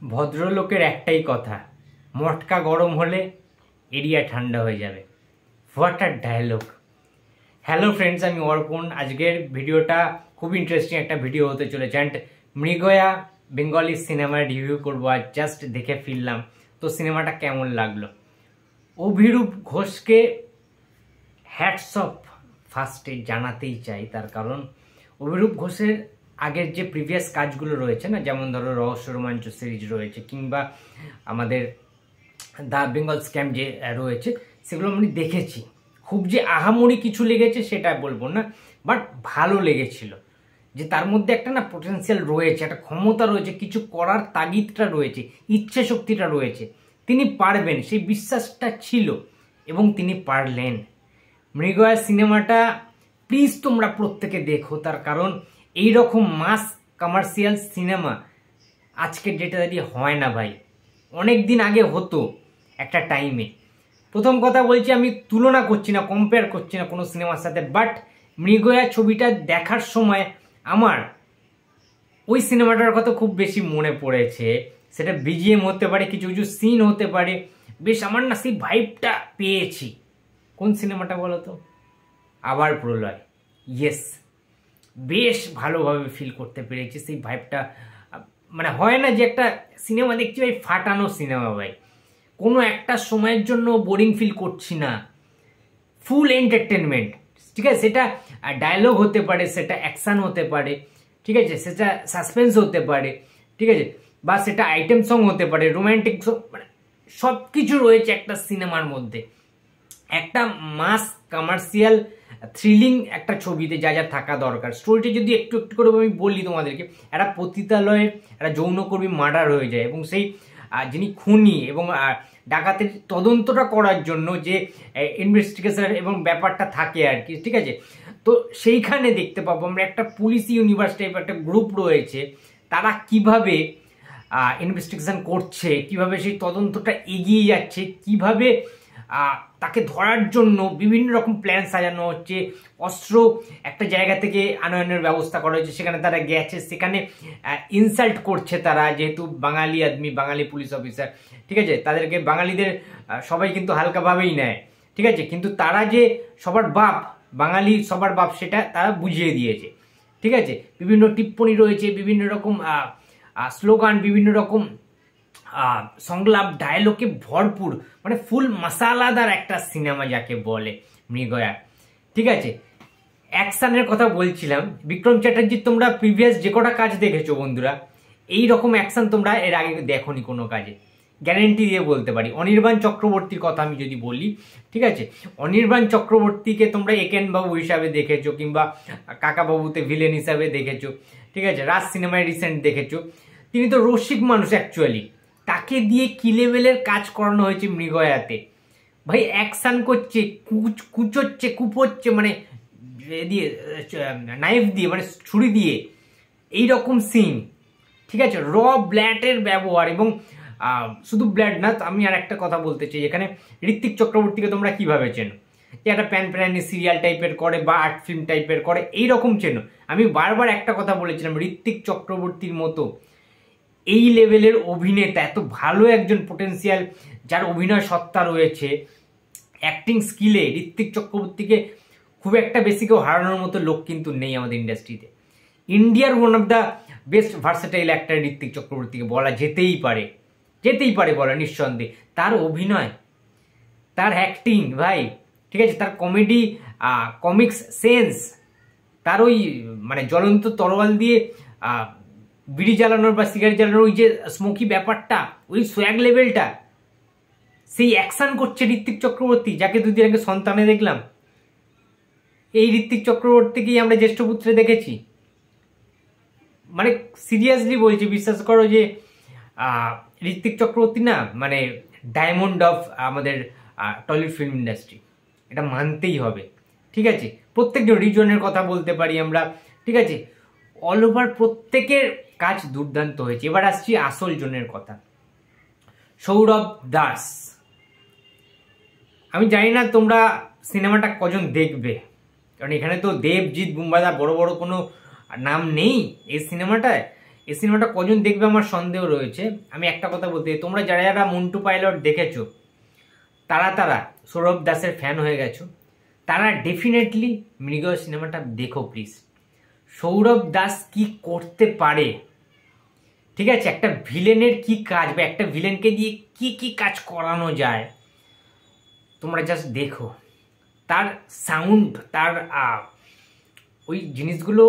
ভদ্রলোকের একটাই কথা, মটকা গরম হলে এরিয়া ঠান্ডা হয়ে যাবে। What are dialogue. Hello friends, আমি অর্পণ। আজকের ভিডিওটা খুব ইন্টারেস্টিং একটা ভিডিও হতে চলেছে। অ্যান্ড মৃগয়া বেঙ্গলি সিনেমার রিভিউ করবো। আর জাস্ট দেখে ফিরলাম, তো সিনেমাটা কেমন লাগলো। অভিরূপ ঘোষকে হ্যাটস অফ ফার্স্টে জানাতেই চাই, তার কারণ অভিরূপ ঘোষের আগের যে প্রিভিয়াস কাজগুলো রয়েছে না, যেমন ধরো রহস্য রোমাঞ্চ সিরিজ রয়েছে, কিংবা আমাদের দ্য বেঙ্গল স্ক্যাম যে রয়েছে, সেগুলো আমি দেখেছি। খুব যে আহামরি কিছু লেগেছে সেটা বলবো না, বাট ভালো লেগেছিল। যে তার মধ্যে একটা না পোটেন্সিয়াল রয়েছে, একটা ক্ষমতা রয়েছে, কিছু করার তাগিদটা রয়েছে, ইচ্ছে শক্তিটা রয়েছে। তিনি পারবেন সেই বিশ্বাসটা ছিল এবং তিনি পারলেন। মৃগয়া সিনেমাটা প্লিজ তোমরা প্রত্যেকে দেখো, তার কারণ এই রকম মাস কমার্শিয়াল সিনেমা আজকের ডেটে দাঁড়িয়ে হয় না ভাই। অনেক দিন আগে হতো একটা টাইমে। প্রথম কথা বলছি, আমি তুলনা করছি না, কম্পেয়ার করছি না কোনো সিনেমার সাথে, বাট মৃগয়া ছবিটা দেখার সময় আমার ওই সিনেমাটার কথা খুব বেশি মনে পড়েছে। সেটা বিজিএম হতে পারে, কিছু কিছু সিন হতে পারে, বেশ আমার না সেই ভাইবটা পেয়েছি। কোন সিনেমাটা বলো তো? আবার প্রলয়। ইয়েস, বেশ ভালোভাবে ফিল করতে পেরেছি সেই ভাইবটা। মানে হয় না যে একটা সিনেমা দেখছি ভাই, ফাটানো সিনেমা ভাই, কোনো একটা সময়ের জন্য বোরিং ফিল করছি না, ফুল এন্টারটেনমেন্ট। ঠিক আছে, সেটা ডায়লগ হতে পারে, সেটা অ্যাকশন হতে পারে, ঠিক আছে, সেটা সাসপেন্স হতে পারে, ঠিক আছে, বা সেটা আইটেম সং হতে পারে, রোম্যান্টিক সং, মানে সব কিছু রয়েছে একটা সিনেমার মধ্যে। একটা মাস কমার্শিয়াল থ্রিলিং একটা ছবিতে যা যা থাকা দরকার। স্টোরিটা যদি একটু একটু করে আমি বলি তোমাদেরকে, একটা পতিতালয়ে একটা যৌনকর্মী মার্ডার হয়ে যায়, এবং সেই যিনি খুনি এবং ডাকাতের তদন্তটা করার জন্য যে ইনভেস্টিগেশন এবং ব্যাপারটা থাকে আর কি, ঠিক আছে। তো সেইখানে দেখতে পাবো আমরা একটা পুলিশ ইউনিভার্স টাইপ একটা গ্রুপ রয়েছে, তারা কিভাবে ইনভেস্টিগেশন করছে, কিভাবে সেই তদন্তটা এগিয়ে যাচ্ছে, কিভাবে তাকে ধরার জন্য বিভিন্ন রকম প্ল্যান সাজানো হচ্ছে, অস্ত্র একটা জায়গা থেকে আনয়নের ব্যবস্থা করা হয়েছে, সেখানে তারা গেছে, সেখানে ইনসাল্ট করছে তারা, যেহেতু বাঙালি আদমি, বাঙালি পুলিশ অফিসার, ঠিক আছে, তাদেরকে বাঙালিদের সবাই কিন্তু হালকাভাবেই নেয়, ঠিক আছে, কিন্তু তারা যে সবার বাপ, বাঙালি সবার বাপ, সেটা তারা বুঝিয়ে দিয়েছে, ঠিক আছে। বিভিন্ন টিপ্পণী রয়েছে, বিভিন্ন রকম স্লোগান, বিভিন্ন রকম সংলাপ, ডায়লগে ভরপুর, মানে ফুল মশালাদার একটা সিনেমা যাকে বলে মৃগয়া, ঠিক আছে। অ্যাকশনের কথা বলছিলাম, বিক্রম চ্যাটার্জির তোমরা প্রিভিয়াস যে কটা কাজ দেখেছো বন্ধুরা, এই রকম অ্যাকশন তোমরা এর আগে দেখোনি কোনো কাজে, গ্যারেন্টি দিয়ে বলতে পারি। অনির্বাণ চক্রবর্তীর কথা আমি যদি বলি, ঠিক আছে, অনির্বাণ চক্রবর্তীকে তোমরা একেন বাবু হিসাবে দেখেছো, কিংবা কাকাবাবুতে ভিলেন হিসাবে দেখেছো, ঠিক আছে, রাজ সিনেমায় রিসেন্ট দেখেছো। তিনি তো রসিক মানুষ অ্যাকচুয়ালি, তাকে দিয়ে কি লেভেলের কাজ করানো হয়েছে মৃগয়াতে ভাই। অ্যাকশন করছে, কুচোচ্ছে, কুপোচ্ছে, মানে দিয়ে নাইফ দিয়ে, মানে ছুরি দিয়ে, এইরকম সিন, ঠিক আছে। র ব্ল্যাডের ব্যবহার, এবং শুধু ব্ল্যাড না, আমি আর একটা কথা বলতে চাই এখানে, ঋত্বিক চক্রবর্তীকে তোমরা কিভাবে চেনো? যে একটা প্যান প্যানি সিরিয়াল টাইপের করে বা আর্ট ফিল্ম টাইপের করে, এইরকম চেনো। আমি বারবার একটা কথা বলেছিলাম, ঋত্বিক চক্রবর্তীর মতো এই লেভেলের অভিনেতা, এত ভালো একজন পোটেন্সিয়াল, যার অভিনয় সত্তা রয়েছে, অ্যাক্টিং স্কিলে ঋত্বিক চক্রবর্তীকে খুব একটা বেশি কেউ হারানোর মতো লোক কিন্তু নেই আমাদের ইন্ডাস্ট্রিতে। ইন্ডিয়ার one of the best versatile actor Ritwick চক্রবর্তীকে বলা যেতেই পারে বলা নিঃসন্দেহে। তার অভিনয়, তার অ্যাক্টিং ভাই, ঠিক আছে, তার কমেডি, কমিক্স সেন্স, তার ওই মানে জ্বলন্ত তরোয়াল দিয়ে বিড়ি জ্বালানোর বা সিগারেট জ্বালানোর ওই যে স্মোকি ব্যাপারটা, ওই সোয়াগ লেভেলটা, সেই অ্যাকশন করছে ঋত্বিক চক্রবর্তী, যাকে দুদিন আগে সন্তানে দেখলাম। এই ঋত্বিক চক্রবর্তীকেই আমরা জ্যেষ্ঠপুত্রে দেখেছি। মানে সিরিয়াসলি বলছি, বিশ্বাস করো যে ঋত্বিক চক্রবর্তী না, মানে ডায়মন্ড অফ আমাদের টলিউড ফিল্ম ইন্ডাস্ট্রি, এটা মানতেই হবে, ঠিক আছে। প্রত্যেকজন রিজনের কথা বলতে পারি আমরা, ঠিক আছে, অল ওভার প্রত্যেকের কাজ দুর্দান্ত হয়েছে। এবার আসছি আসল জনের কথা, সৌরভ দাস। আমি জানি না তোমরা সিনেমাটা কজন দেখবে, কারণ এখানে তো দেবজিৎ, বুম্বাদা, বড় বড় কোনো নাম নেই এই সিনেমাটায়, এই সিনেমাটা কজন দেখবে আমার সন্দেহ রয়েছে। আমি একটা কথা বলতে, তোমরা যারা যারা মন্টু পাইলট দেখেছো, তারা সৌরভ দাসের ফ্যান হয়ে গেছো, তারা ডেফিনেটলি মৃগয়া সিনেমাটা দেখো প্লিজ। সৌরভ দাস কি করতে পারে, ঠিক আছে, একটা ভিলেনের কি কাজ বা একটা ভিলেনকে দিয়ে কি কি কাজ করানো যায়, তোমরা জাস্ট দেখো। তার সাউন্ড, তার ওই জিনিসগুলো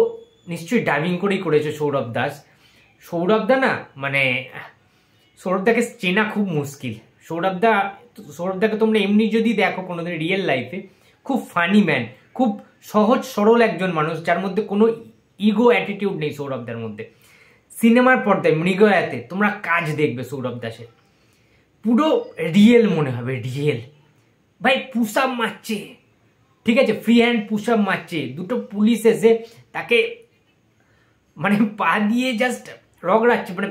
নিশ্চয়ই ডাবিং করেই করেছে সৌরভ দাস। সৌরভ দা না, মানে সৌরভ দাকে চেনা খুব মুশকিল। সৌরভ দাকে তোমরা এমনি যদি দেখো কোনোদিন রিয়েল লাইফে, খুব ফানি ম্যান, খুব সহজ সরল একজন মানুষ, যার মধ্যে কোনো ইগো অ্যাটিটিউড নেই সৌরভ দার মধ্যে। সিনেমার পর্দায় মৃগয়াতে তোমরা কাজ দেখবে সৌরভ দাসের, পুরো রিয়েল মনে হবে, রিয়েল। ভাই পুশ আপ মারছে, ঠিক আছে, ফ্রি হ্যান্ড পুশ আপ মারছে, দুটো পুলিশ এসে তাকে মানে পা দিয়ে জাস্ট রগড়াচ্ছে, মানে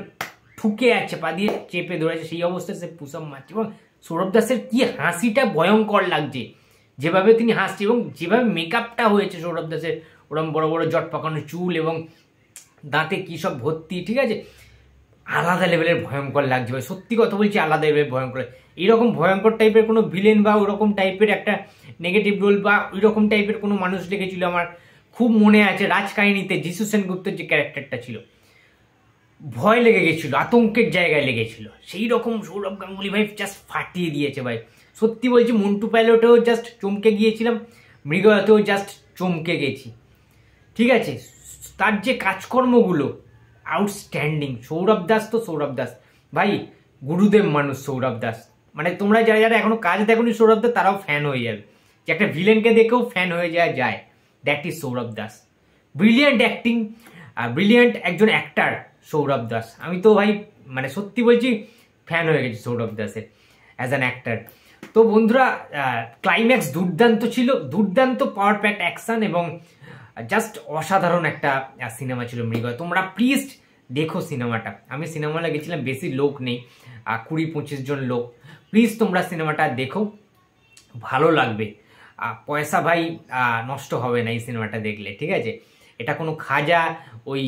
ঠুকে আছে, পা দিয়ে চেপে ধরেছে, সেই অবস্থায় সে পুশ আপ মারছে। এবং সৌরভ দাসের কি হাসিটা ভয়ঙ্কর লাগছে, যেভাবে তিনি হাসছে এবং যেভাবে মেকআপটা হয়েছে সৌরভ দাসের, ওরকম বড় বড় জট পাকানো চুল এবং দাঁতে কী সব ভর্তি, ঠিক আছে, আলাদা লেভেলের ভয়ঙ্কর লাগছে ভাই, সত্যি কথা বলছি, আলাদা লেভেলের ভয়ঙ্কর। এইরকম ভয়ঙ্কর টাইপের কোনো ভিলেন বা ওরকম টাইপের একটা নেগেটিভ রোল বা ওইরকম টাইপের কোনো মানুষ লেগেছিল আমার খুব মনে আছে রাজকাহিনীতে যিশু সেনগুপ্তের যে ক্যারেক্টারটা ছিল, ভয় লেগে গেছিলো, আতঙ্কের জায়গায় লেগেছিল, সেই রকম সৌরভ গাঙ্গুলি ভাই জাস্ট ফাটিয়ে দিয়েছে ভাই, সত্যি বলছি। মন্টু পাইলটেও জাস্ট চমকে গিয়েছিলাম, মৃগয়াতেও জাস্ট চমকে গেছি, ঠিক আছে। তার যে কাজকর্মগুলো আউটস্ট্যান্ডিং। সৌরভ দাস তো সৌরভ দাস ভাই, গুরুদেব মানুষ সৌরভ দাস। মানে তোমরা যারা যারা এখনো কাজ দেখোনি সৌরভ দাস, তারাও ফ্যান হয়ে যাবে, যে একটা ভিলেনকে দেখেও ফ্যান হয়ে যাওয়া যায়, that is Sourav Das. Brilliant acting, brilliant একজন অ্যাক্টার সৌরভ দাস। আমি তো ভাই মানে সত্যি বলছি ফ্যান হয়ে গেছি সৌরভ দাসের অ্যাজ অ্যান অ্যাক্টার। তো বন্ধুরা, ক্লাইম্যাক্স দুর্দান্ত ছিল, দুর্দান্ত পাওয়ার প্যাক অ্যাকশন এবং জাস্ট অসাধারণ একটা সিনেমা ছিল মৃগয়া। তোমরা প্লিজ দেখো সিনেমাটা। আমি সিনেমা হলে গেছিলাম, বেশি লোক নেই, 20-25 জন লোক। প্লিজ তোমরা সিনেমাটা দেখো, ভালো লাগবে, পয়সা ভাই নষ্ট হবে না এই সিনেমাটা দেখলে, ঠিক আছে। এটা কোনো খাজা ওই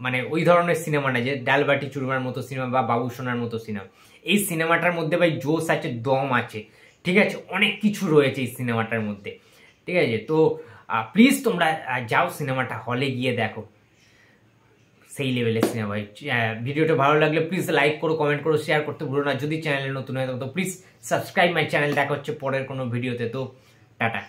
মানে ওই ধরনের সিনেমা না যে ডালবাটি চুরমার মতো সিনেমা বা বাবু সোনার মতো সিনেমা। এই সিনেমাটার মধ্যে ভাই জোশ আছে, দম আছে, ঠিক আছে, অনেক কিছু রয়েছে এই সিনেমাটার মধ্যে, ঠিক আছে। তো প্লিজ তোমরা যাও সিনেমাটা হলে গিয়ে দেখো, সেই লেভেলের সিনেমা ভাই। ভিডিওটা ভালো লাগলে প্লিজ লাইক করো, কমেন্ট করো, শেয়ার করতে ভুলো না। যদি চ্যানেলে নতুন হয় তো প্লিজ সাবস্ক্রাইব মাই চ্যানেল। দেখা হচ্ছে পরের কোনো ভিডিওতে। তো টাটা।